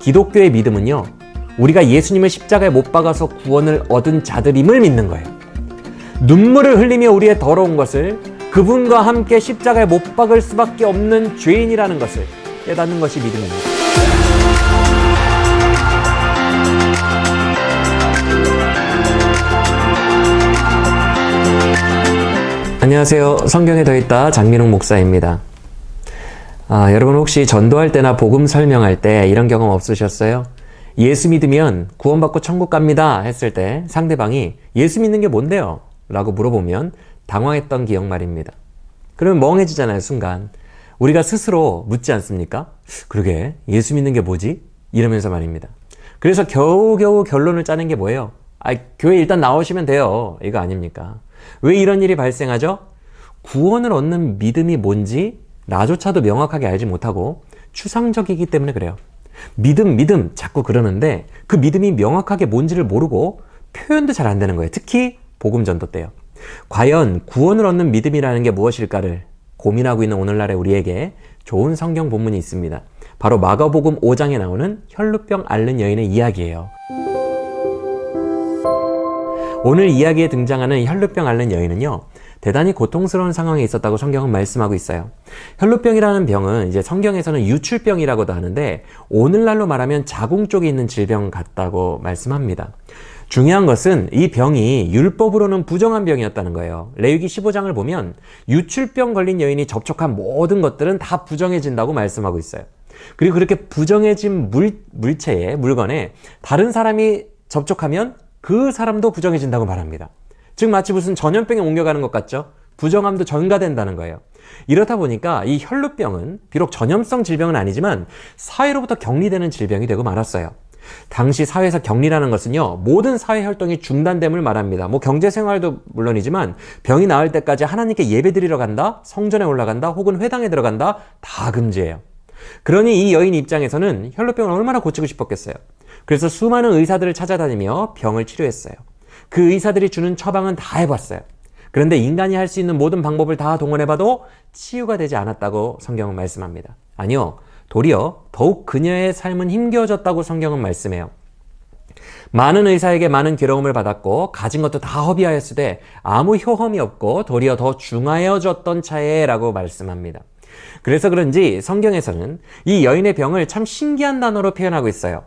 기독교의 믿음은요, 우리가 예수님을 십자가에 못 박아서 구원을 얻은 자들임을 믿는 거예요. 눈물을 흘리며 우리의 더러운 것을 그분과 함께 십자가에 못 박을 수밖에 없는 죄인이라는 것을 깨닫는 것이 믿음입니다. 안녕하세요. 성경에 더있다 장민홍 목사입니다. 여러분 혹시 전도할 때나 복음 설명할 때 이런 경험 없으셨어요? 예수 믿으면 구원받고 천국 갑니다 했을 때 상대방이 예수 믿는 게 뭔데요? 라고 물어보면 당황했던 기억 말입니다. 그러면 멍해지잖아요, 순간. 우리가 스스로 묻지 않습니까? 그러게, 예수 믿는 게 뭐지? 이러면서 말입니다. 그래서 겨우겨우 결론을 짜는 게 뭐예요? 교회 일단 나오시면 돼요. 이거 아닙니까? 왜 이런 일이 발생하죠? 구원을 얻는 믿음이 뭔지 나조차도 명확하게 알지 못하고 추상적이기 때문에 그래요. 믿음 자꾸 그러는데 그 믿음이 명확하게 뭔지를 모르고 표현도 잘 안 되는 거예요. 특히 복음 전도 때요. 과연 구원을 얻는 믿음이라는 게 무엇일까를 고민하고 있는 오늘날의 우리에게 좋은 성경 본문이 있습니다. 바로 마가복음 5장에 나오는 혈루병 앓는 여인의 이야기예요. 오늘 이야기에 등장하는 혈루병 앓는 여인은요, 대단히 고통스러운 상황에 있었다고 성경은 말씀하고 있어요. 혈루병이라는 병은 이제 성경에서는 유출병이라고도 하는데 오늘날로 말하면 자궁 쪽에 있는 질병 같다고 말씀합니다. 중요한 것은 이 병이 율법으로는 부정한 병이었다는 거예요. 레위기 15장을 보면 유출병 걸린 여인이 접촉한 모든 것들은 다 부정해진다고 말씀하고 있어요. 그리고 그렇게 부정해진 물건에 다른 사람이 접촉하면 그 사람도 부정해진다고 말합니다. 즉 마치 무슨 전염병에 옮겨가는 것 같죠? 부정함도 전가된다는 거예요. 이렇다 보니까 이 혈루병은 비록 전염성 질병은 아니지만 사회로부터 격리되는 질병이 되고 말았어요. 당시 사회에서 격리라는 것은요, 모든 사회 활동이 중단됨을 말합니다. 경제생활도 물론이지만 병이 나을 때까지 하나님께 예배드리러 간다, 성전에 올라간다, 혹은 회당에 들어간다, 다 금지예요. 그러니 이 여인 입장에서는 혈루병을 얼마나 고치고 싶었겠어요. 그래서 수많은 의사들을 찾아다니며 병을 치료했어요. 그 의사들이 주는 처방은 다 해봤어요. 그런데 인간이 할 수 있는 모든 방법을 다 동원해봐도 치유가 되지 않았다고 성경은 말씀합니다. 아니요, 도리어 더욱 그녀의 삶은 힘겨워졌다고 성경은 말씀해요. 많은 의사에게 많은 괴로움을 받았고 가진 것도 다 허비하였으되 아무 효험이 없고 도리어 더 중하여졌던 차에 라고 말씀합니다. 그래서 그런지 성경에서는 이 여인의 병을 참 신기한 단어로 표현하고 있어요.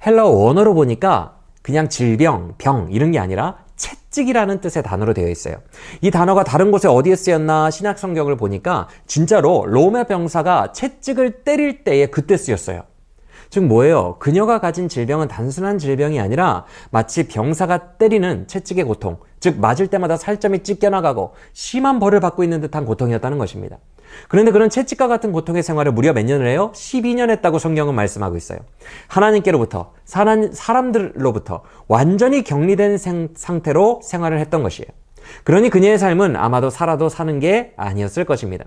헬라어 원어로 보니까 그냥 질병, 병 이런 게 아니라 채찍이라는 뜻의 단어로 되어 있어요. 이 단어가 다른 곳에 어디에 쓰였나 신약 성경을 보니까 진짜로 로마 병사가 채찍을 때릴 때에 그때 쓰였어요. 즉 뭐예요? 그녀가 가진 질병은 단순한 질병이 아니라 마치 병사가 때리는 채찍의 고통, 즉 맞을 때마다 살점이 찢겨나가고 심한 벌을 받고 있는 듯한 고통이었다는 것입니다. 그런데 그런 채찍과 같은 고통의 생활을 무려 몇 년을 해요? 12년 했다고 성경은 말씀하고 있어요. 하나님께로부터, 사람들로부터 완전히 격리된 상태로 생활을 했던 것이에요. 그러니 그녀의 삶은 아마도 살아도 사는 게 아니었을 것입니다.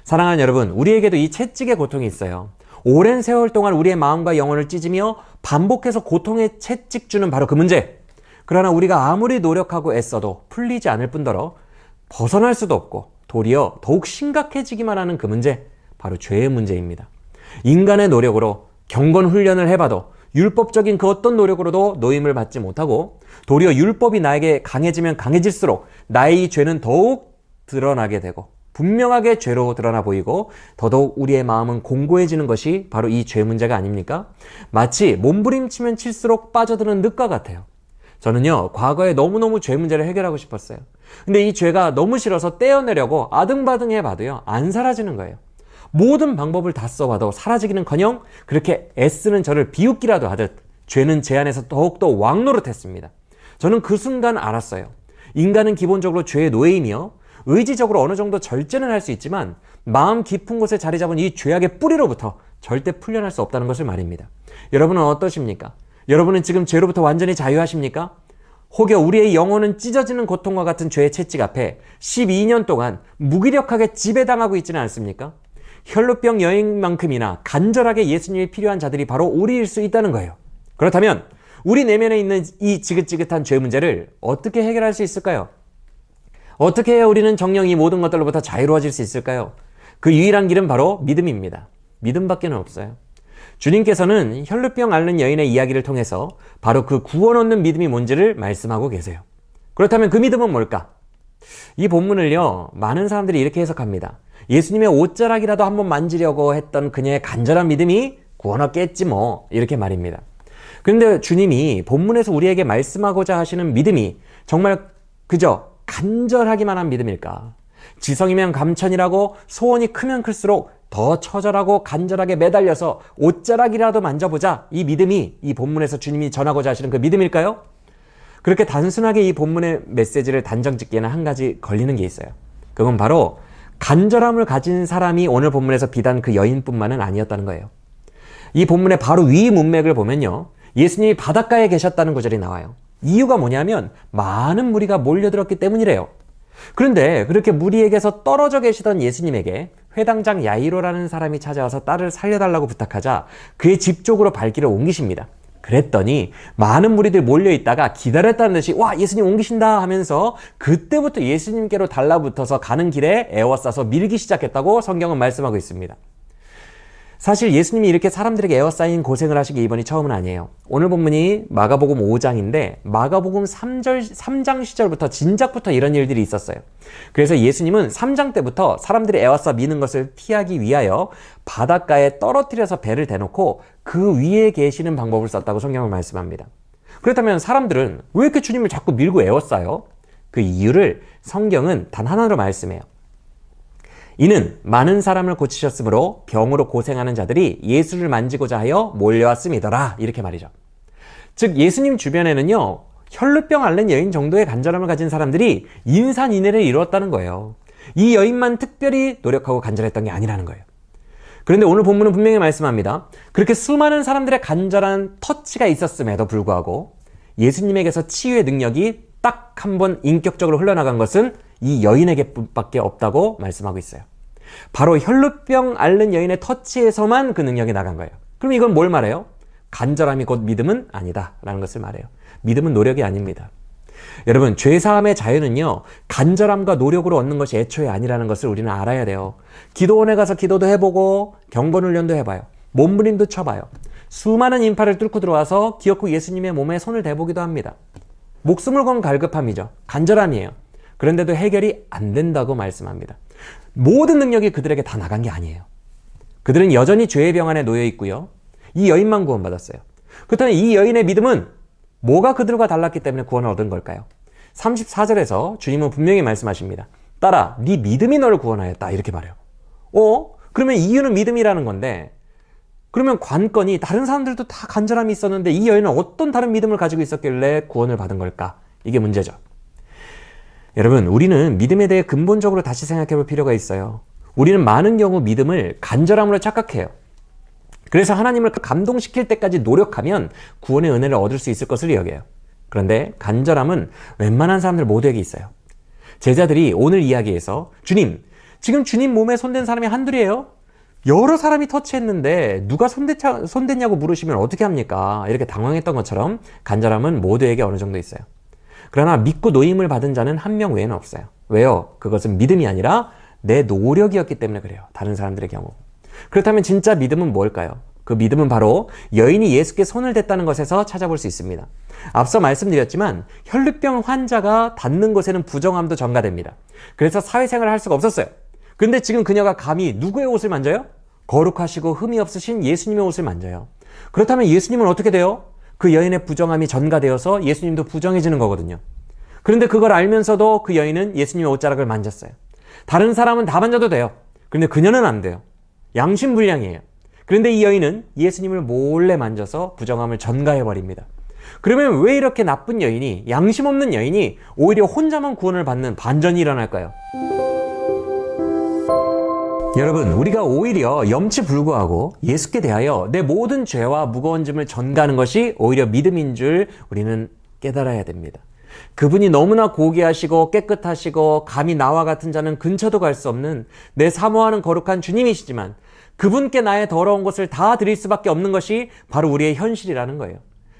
사랑하는 여러분, 우리에게도 이 채찍의 고통이 있어요. 오랜 세월 동안 우리의 마음과 영혼을 찢으며 반복해서 고통의 채찍 주는 바로 그 문제. 그러나 우리가 아무리 노력하고 애써도 풀리지 않을 뿐더러 벗어날 수도 없고 도리어 더욱 심각해지기만 하는 그 문제, 바로 죄의 문제입니다. 인간의 노력으로 경건 훈련을 해봐도 율법적인 그 어떤 노력으로도 노임을 받지 못하고 도리어 율법이 나에게 강해지면 강해질수록 나의 이 죄는 더욱 드러나게 되고 분명하게 죄로 드러나 보이고 더더욱 우리의 마음은 공고해지는 것이 바로 이 죄 문제가 아닙니까? 마치 몸부림치면 칠수록 빠져드는 늪과 같아요. 저는요, 과거에 너무너무 죄 문제를 해결하고 싶었어요. 근데 이 죄가 너무 싫어서 떼어내려고 아등바등 해봐도요, 안 사라지는 거예요. 모든 방법을 다 써봐도 사라지기는커녕 그렇게 애쓰는 저를 비웃기라도 하듯 죄는 제 안에서 더욱더 왕노릇했습니다. 저는 그 순간 알았어요. 인간은 기본적으로 죄의 노예이며 의지적으로 어느 정도 절제는 할 수 있지만 마음 깊은 곳에 자리 잡은 이 죄악의 뿌리로부터 절대 풀려날 수 없다는 것을 말입니다. 여러분은 어떠십니까? 여러분은 지금 죄로부터 완전히 자유하십니까? 혹여 우리의 영혼은 찢어지는 고통과 같은 죄의 채찍 앞에 12년 동안 무기력하게 지배당하고 있지는 않습니까? 혈루병 여인만큼이나 간절하게 예수님이 필요한 자들이 바로 우리일 수 있다는 거예요. 그렇다면 우리 내면에 있는 이 지긋지긋한 죄 문제를 어떻게 해결할 수 있을까요? 어떻게 해야 우리는 정녕 이 모든 것들로부터 자유로워질 수 있을까요? 그 유일한 길은 바로 믿음입니다. 믿음밖에는 없어요. 주님께서는 혈루병 앓는 여인의 이야기를 통해서 바로 그 구원 얻는 믿음이 뭔지를 말씀하고 계세요. 그렇다면 그 믿음은 뭘까? 이 본문을요, 많은 사람들이 이렇게 해석합니다. 예수님의 옷자락이라도 한번 만지려고 했던 그녀의 간절한 믿음이 구원 얻게 했지 뭐, 이렇게 말입니다. 그런데 주님이 본문에서 우리에게 말씀하고자 하시는 믿음이 정말 그저 간절하기만 한 믿음일까? 지성이면 감천이라고 소원이 크면 클수록 더 처절하고 간절하게 매달려서 옷자락이라도 만져보자, 이 믿음이 이 본문에서 주님이 전하고자 하시는 그 믿음일까요? 그렇게 단순하게 이 본문의 메시지를 단정 짓기에는 한 가지 걸리는 게 있어요. 그건 바로 간절함을 가진 사람이 오늘 본문에서 비단 그 여인뿐만은 아니었다는 거예요. 이 본문의 바로 위 문맥을 보면요, 예수님이 바닷가에 계셨다는 구절이 나와요. 이유가 뭐냐면 많은 무리가 몰려들었기 때문이래요. 그런데 그렇게 무리에게서 떨어져 계시던 예수님에게 회당장 야이로라는 사람이 찾아와서 딸을 살려달라고 부탁하자 그의 집 쪽으로 발길을 옮기십니다. 그랬더니 많은 무리들이 몰려있다가 기다렸다는 듯이 와, 예수님 옮기신다 하면서 그때부터 예수님께로 달라붙어서 가는 길에 에워싸서 밀기 시작했다고 성경은 말씀하고 있습니다. 사실 예수님이 이렇게 사람들에게 에워싸인 고생을 하시기 이번이 처음은 아니에요. 오늘 본문이 마가복음 5장인데 마가복음 3장 시절부터 진작부터 이런 일들이 있었어요. 그래서 예수님은 3장 때부터 사람들이 에워싸 미는 것을 피하기 위하여 바닷가에 떨어뜨려서 배를 대놓고 그 위에 계시는 방법을 썼다고 성경을 말씀합니다. 그렇다면 사람들은 왜 이렇게 주님을 자꾸 밀고 에워싸요? 그 이유를 성경은 단 하나로 말씀해요. 이는 많은 사람을 고치셨으므로 병으로 고생하는 자들이 예수를 만지고자 하여 몰려왔음이더라, 이렇게 말이죠. 즉 예수님 주변에는요, 혈루병 앓는 여인 정도의 간절함을 가진 사람들이 인산인해를 이루었다는 거예요. 이 여인만 특별히 노력하고 간절했던 게 아니라는 거예요. 그런데 오늘 본문은 분명히 말씀합니다. 그렇게 수많은 사람들의 간절한 터치가 있었음에도 불구하고 예수님에게서 치유의 능력이 딱 한 번 인격적으로 흘러나간 것은 이 여인에게밖에 없다고 말씀하고 있어요. 바로 혈루병 앓는 여인의 터치에서만 그 능력이 나간 거예요. 그럼 이건 뭘 말해요? 간절함이 곧 믿음은 아니다 라는 것을 말해요. 믿음은 노력이 아닙니다. 여러분, 죄사함의 자유는요, 간절함과 노력으로 얻는 것이 애초에 아니라는 것을 우리는 알아야 돼요. 기도원에 가서 기도도 해보고 경건훈련도 해봐요. 몸부림도 쳐봐요. 수많은 인파를 뚫고 들어와서 기어코 예수님의 몸에 손을 대보기도 합니다. 목숨을 건 갈급함이죠. 간절함이에요. 그런데도 해결이 안 된다고 말씀합니다. 모든 능력이 그들에게 다 나간 게 아니에요. 그들은 여전히 죄의 병 안에 놓여 있고요. 이 여인만 구원받았어요. 그렇다면 이 여인의 믿음은 뭐가 그들과 달랐기 때문에 구원을 얻은 걸까요? 34절에서 주님은 분명히 말씀하십니다. 딸아, 네 믿음이 너를 구원하였다, 이렇게 말해요. 그러면 이유는 믿음이라는 건데, 그러면 관건이 다른 사람들도 다 간절함이 있었는데 이 여인은 어떤 다른 믿음을 가지고 있었길래 구원을 받은 걸까? 이게 문제죠. 여러분, 우리는 믿음에 대해 근본적으로 다시 생각해 볼 필요가 있어요. 우리는 많은 경우 믿음을 간절함으로 착각해요. 그래서 하나님을 감동시킬 때까지 노력하면 구원의 은혜를 얻을 수 있을 것을 여겨요. 그런데 간절함은 웬만한 사람들 모두에게 있어요. 제자들이 오늘 이야기에서 주님, 지금 주님 몸에 손댄 사람이 한둘이에요? 여러 사람이 터치했는데 누가 손댔냐고 물으시면 어떻게 합니까? 이렇게 당황했던 것처럼 간절함은 모두에게 어느 정도 있어요. 그러나 믿고 노임을 받은 자는 한 명 외에는 없어요. 왜요? 그것은 믿음이 아니라 내 노력이었기 때문에 그래요. 다른 사람들의 경우. 그렇다면 진짜 믿음은 뭘까요? 그 믿음은 바로 여인이 예수께 손을 댔다는 것에서 찾아볼 수 있습니다. 앞서 말씀드렸지만 혈루병 환자가 닿는 곳에는 부정함도 전가됩니다. 그래서 사회생활을 할 수가 없었어요. 근데 지금 그녀가 감히 누구의 옷을 만져요? 거룩하시고 흠이 없으신 예수님의 옷을 만져요. 그렇다면 예수님은 어떻게 돼요? 그 여인의 부정함이 전가되어서 예수님도 부정해지는 거거든요. 그런데 그걸 알면서도 그 여인은 예수님의 옷자락을 만졌어요. 다른 사람은 다 만져도 돼요. 그런데 그녀는 안 돼요. 양심불량이에요. 그런데 이 여인은 예수님을 몰래 만져서 부정함을 전가해버립니다. 그러면 왜 이렇게 나쁜 여인이, 양심 없는 여인이 오히려 혼자만 구원을 받는 반전이 일어날까요? 여러분, 우리가 오히려 염치불구하고 예수께 대하여 내 모든 죄와 무거운 짐을 전가하는 것이 오히려 믿음인 줄 우리는 깨달아야 됩니다. 그분이 너무나 고귀하시고 깨끗하시고 감히 나와 같은 자는 근처도 갈 수 없는 내 사모하는 거룩한 주님이시지만 그분께 나의 더러운 것을 다 드릴 수밖에 없는 것이 바로 우리의 현실이라는 거예요.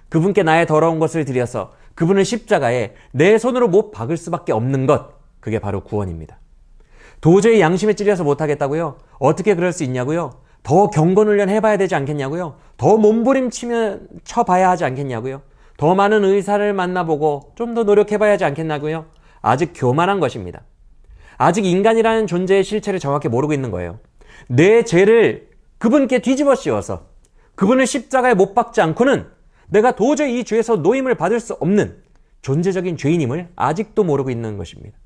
그분께 나의 더러운 것을 드려서 그분을 십자가에 내 손으로 못 박을 수밖에 없는 것, 그게 바로 구원입니다. 도저히 양심에 찔려서 못하겠다고요? 어떻게 그럴 수 있냐고요? 더 경건훈련 해봐야 되지 않겠냐고요? 더 쳐봐야 하지 않겠냐고요? 더 많은 의사를 만나보고 좀 더 노력해봐야 하지 않겠냐고요? 아직 교만한 것입니다. 아직 인간이라는 존재의 실체를 정확히 모르고 있는 거예요. 내 죄를 그분께 뒤집어 씌워서 그분을 십자가에 못 박지 않고는 내가 도저히 이 죄에서 노임을 받을 수 없는 존재적인 죄인임을 아직도 모르고 있는 것입니다.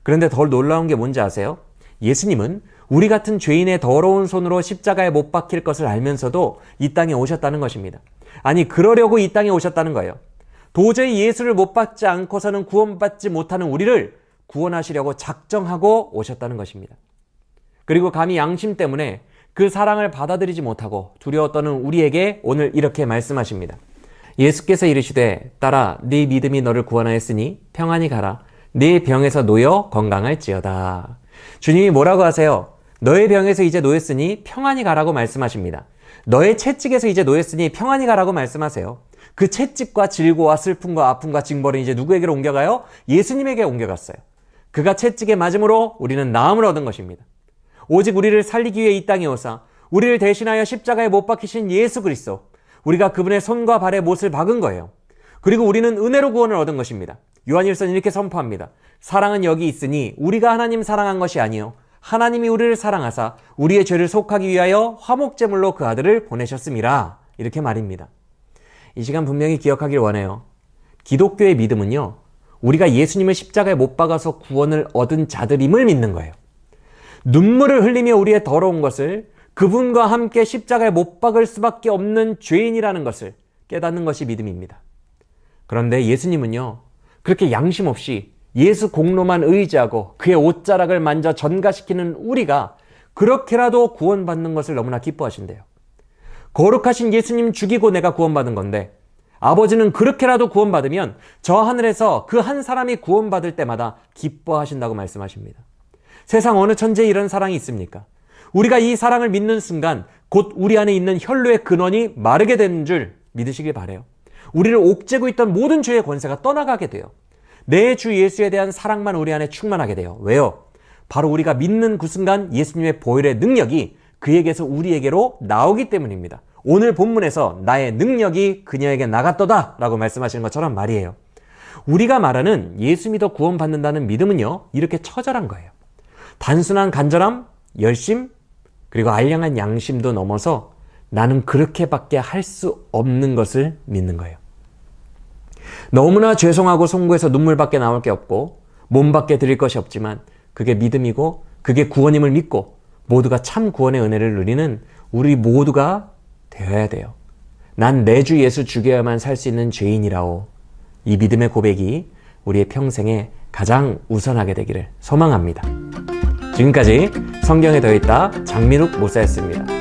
그런데 더 놀라운 게 뭔지 아세요? 예수님은 우리 같은 죄인의 더러운 손으로 십자가에 못 박힐 것을 알면서도 이 땅에 오셨다는 것입니다. 아니, 그러려고 이 땅에 오셨다는 거예요. 도저히 예수를 못 받지 않고서는 구원받지 못하는 우리를 구원하시려고 작정하고 오셨다는 것입니다. 그리고 감히 양심 때문에 그 사랑을 받아들이지 못하고 두려워 떠는 우리에게 오늘 이렇게 말씀하십니다. 예수께서 이르시되 딸아 네 믿음이 너를 구원하였으니 평안히 가라. 네 병에서 놓여 건강할지어다. 주님이 뭐라고 하세요? 너의 병에서 이제 놓였으니 평안히 가라고 말씀하십니다. 너의 채찍에서 이제 놓였으니 평안히 가라고 말씀하세요. 그 채찍과 질고와 슬픔과 아픔과 징벌은 이제 누구에게로 옮겨가요? 예수님에게 옮겨갔어요. 그가 채찍에 맞음으로 우리는 나음을 얻은 것입니다. 오직 우리를 살리기 위해 이 땅에 오사 우리를 대신하여 십자가에 못 박히신 예수 그리스도, 우리가 그분의 손과 발에 못을 박은 거예요. 그리고 우리는 은혜로 구원을 얻은 것입니다. 요한일서는 이렇게 선포합니다. 사랑은 여기 있으니 우리가 하나님 사랑한 것이 아니요 하나님이 우리를 사랑하사 우리의 죄를 속하기 위하여 화목제물로 그 아들을 보내셨음이라. 이렇게 말입니다. 이 시간 분명히 기억하길 원해요. 기독교의 믿음은요, 우리가 예수님을 십자가에 못 박아서 구원을 얻은 자들임을 믿는 거예요. 눈물을 흘리며 우리의 더러운 것을 그분과 함께 십자가에 못 박을 수밖에 없는 죄인이라는 것을 깨닫는 것이 믿음입니다. 그런데 예수님은요, 그렇게 양심 없이 예수 공로만 의지하고 그의 옷자락을 만져 전가시키는 우리가 그렇게라도 구원받는 것을 너무나 기뻐하신대요. 거룩하신 예수님 죽이고 내가 구원받은 건데 아버지는 그렇게라도 구원받으면 저 하늘에서 그 한 사람이 구원받을 때마다 기뻐하신다고 말씀하십니다. 세상 어느 천지에 이런 사랑이 있습니까? 우리가 이 사랑을 믿는 순간 곧 우리 안에 있는 혈루의 근원이 마르게 되는 줄 믿으시길 바라요. 우리를 옥죄고 있던 모든 죄의 권세가 떠나가게 돼요. 내 주 예수에 대한 사랑만 우리 안에 충만하게 돼요. 왜요? 바로 우리가 믿는 그 순간 예수님의 보혈의 능력이 그에게서 우리에게로 나오기 때문입니다. 오늘 본문에서 나의 능력이 그녀에게 나갔도다 라고 말씀하시는 것처럼 말이에요. 우리가 말하는 예수 믿어 구원받는다는 믿음은요, 이렇게 처절한 거예요. 단순한 간절함, 열심, 그리고 알량한 양심도 넘어서 나는 그렇게밖에 할 수 없는 것을 믿는 거예요. 너무나 죄송하고 송구해서 눈물밖에 나올 게 없고 몸밖에 드릴 것이 없지만 그게 믿음이고 그게 구원임을 믿고 모두가 참 구원의 은혜를 누리는 우리 모두가 되어야 돼요. 난 내 주 예수 죽여야만 살 수 있는 죄인이라오. 이 믿음의 고백이 우리의 평생에 가장 우선하게 되기를 소망합니다. 지금까지 성경에 더있다 장민욱 목사였습니다.